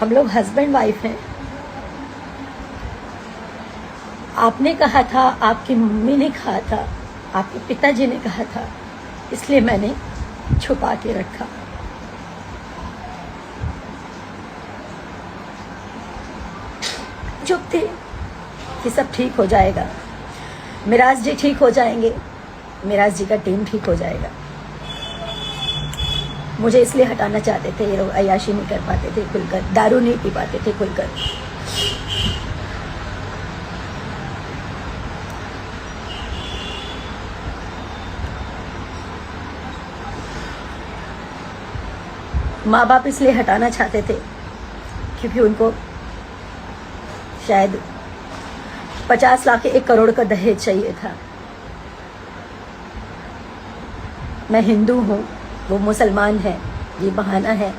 हम लोग husband wife हैं। आपने कहा था, आपकी मम्मी ने कहा था, आपके पिताजी ने कहा था, इसलिए मैंने छुपा के रखा। चुप थी कि सब ठीक हो जाएगा, मिराज जी ठीक हो जाएंगे, मिराज जी का टीम ठीक हो जाएगा। मुझे इसलिए हटाना चाहते थे, ये लोग अय्याशी नहीं कर पाते थे खुलकर, दारू नहीं पी पाते थे खुलकर। माँ बाप इसलिए हटाना चाहते थे क्योंकि उनको शायद 50 लाख 1 करोड़ का दहेज चाहिए था। मैं हिंदू हूँ, वो मुसलमान है, ये बहाना है।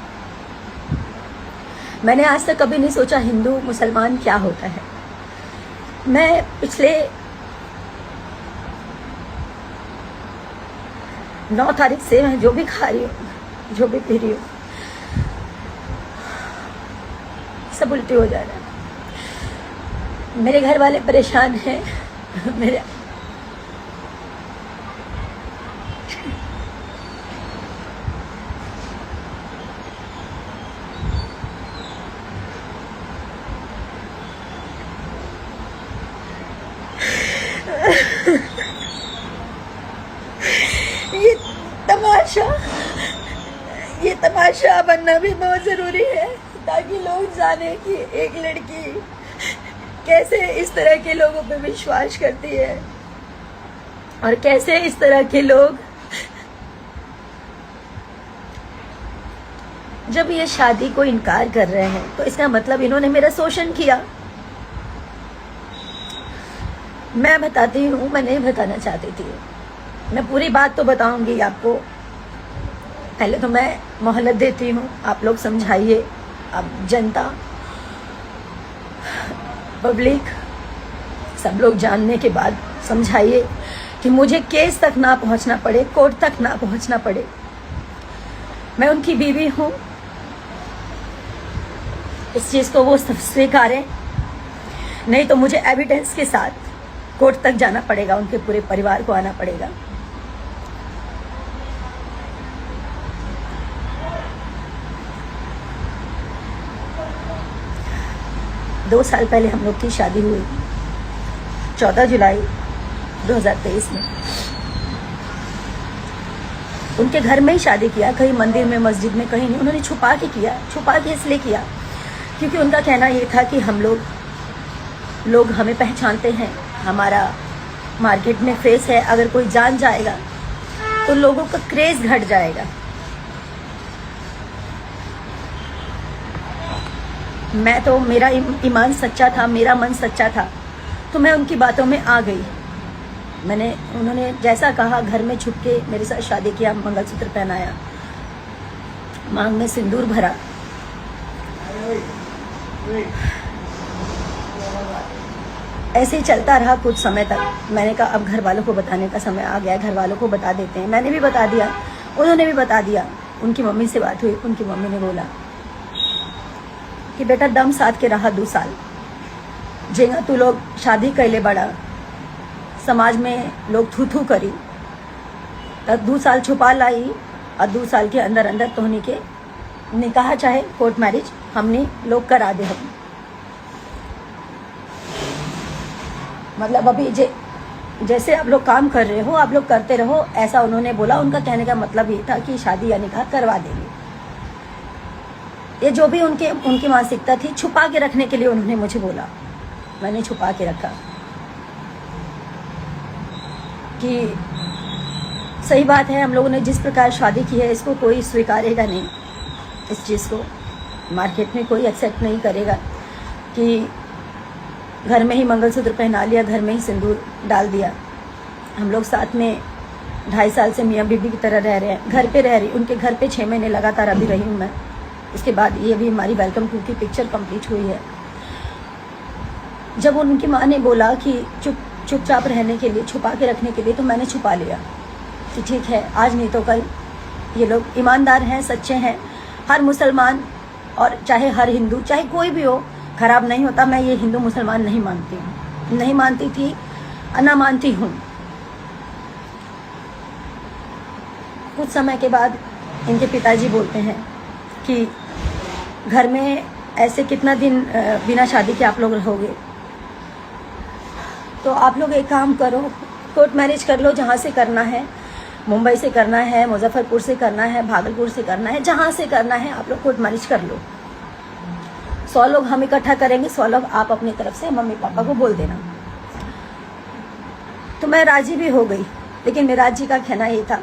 मैंने आज तक कभी नहीं सोचा हिंदू मुसलमान क्या होता है। मैं पिछले 9 तारीख से मैं जो भी खा रही हूँ, जो भी पी रही हूँ, सब उल्टी हो जा रहा है। मेरे घर वाले परेशान हैं। मेरे ये तमाशा बनना भी बहुत जरूरी है ताकि लोग जाने कि एक लड़की कैसे इस तरह के लोगों पे विश्वास करती है और कैसे इस तरह के लोग जब ये शादी को इनकार कर रहे हैं तो इसका मतलब इन्होंने मेरा शोषण किया। मैं बताती हूँ, मैं नहीं बताना चाहती थी। मैं पूरी बात तो बताऊंगी आपको। पहले तो मैं मोहलत देती हूँ, आप लोग समझाइए, आप जनता, पब्लिक, सब लोग जानने के बाद समझाइए कि मुझे केस तक ना पहुंचना पड़े, कोर्ट तक ना पहुंचना पड़े। मैं उनकी बीवी हूँ, इस चीज को वो स्वीकारें, नहीं तो मुझे एविडेंस के साथ कोर्ट तक जाना पड़ेगा, उनके पूरे परिवार को आना पड़ेगा। दो साल पहले हम लोग की शादी हुई, 14 जुलाई 2023 में। उनके घर में ही शादी किया, कहीं मंदिर में, मस्जिद में, कहीं नहीं। उन्होंने छुपा के किया। छुपा के इसलिए किया क्योंकि उनका कहना ये था कि हम लोग हमें पहचानते हैं, हमारा मार्केट में फेस है, अगर कोई जान जाएगा तो लोगों का क्रेज घट जाएगा। मैं तो, मेरा ईमान सच्चा था, मेरा मन सच्चा था, तो मैं उनकी बातों में आ गई। उन्होंने जैसा कहा, घर में छुप के मेरे साथ शादी किया, मंगलसूत्र पहनाया, मांग में सिंदूर भरा। ऐसे ही चलता रहा कुछ समय तक। मैंने कहा अब घर वालों को बताने का समय आ गया, घर वालों को बता देते हैं। मैंने भी बता दिया, उन्होंने भी बता दिया। उनकी मम्मी से बात हुई, उनकी मम्मी ने बोला कि बेटा दम साथ के रहा 2 साल, जेगा तू लोग शादी कैले बड़ा, समाज में लोग थू थू करी, तब 2 साल छुपा लाई और 2 साल के अंदर अंदर तोहनी के निकाह चाहे कोर्ट मैरिज हमने लोग करा दे। हम मतलब अभी जैसे आप लोग काम कर रहे हो, आप लोग करते रहो, ऐसा उन्होंने बोला। उनका कहने का मतलब ये था कि शादी या निकाह करवा देंगे। ये जो भी उनकी मानसिकता थी, छुपा के रखने के लिए उन्होंने मुझे बोला। मैंने छुपा के रखा कि सही बात है, हम लोगों ने जिस प्रकार शादी की है इसको कोई स्वीकारेगा नहीं। इस चीज़ को मार्केट में कोई एक्सेप्ट नहीं करेगा कि घर में ही मंगलसूत्र पहना लिया, घर में ही सिंदूर डाल दिया। हम लोग साथ में 2.5 साल से मियाँ बीबी की तरह रह रहे हैं, घर पे रह रही। उनके घर पे 6 महीने लगातार अभी रही हूँ मैं। इसके बाद ये भी हमारी वेलकम टू की पिक्चर कंप्लीट हुई है। जब उनकी माँ ने बोला कि चुपचाप रहने के लिए, छुपा के रखने के लिए, तो मैंने छुपा लिया कि ठीक है, आज नहीं तो कल ये लोग ईमानदार हैं, सच्चे हैं। हर मुसलमान और चाहे हर हिंदू, चाहे कोई भी हो, खराब नहीं होता। मैं ये हिंदू मुसलमान नहीं मानती हूँ, नहीं मानती थी, ना मानती हूँ। कुछ समय के बाद इनके पिताजी बोलते हैं कि घर में ऐसे कितना दिन बिना शादी के आप लोग रहोगे, तो आप लोग एक काम करो, कोर्ट मैरिज कर लो, जहाँ से करना है, मुंबई से करना है, मुजफ्फरपुर से करना है, भागलपुर से करना है, जहाँ से करना है आप लोग कोर्ट मैरिज कर लो। 100 लोग हम इकट्ठा करेंगे, 100 लोग आप अपनी तरफ से मम्मी पापा को बोल देना। तो मैं राजी भी हो गई, लेकिन मिराज जी का कहना ये था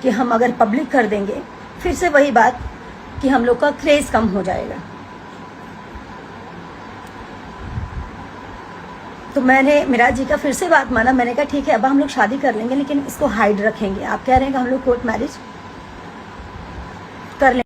कि हम अगर पब्लिक कर देंगे, फिर से वही बात कि हम लोग का क्रेज कम हो जाएगा। तो मैंने मिराज जी का फिर से बात माना। मैंने कहा ठीक है, अब हम लोग शादी कर लेंगे, लेकिन इसको हाइड रखेंगे। आप कह रहे हैं कि हम लोग कोर्ट मैरिज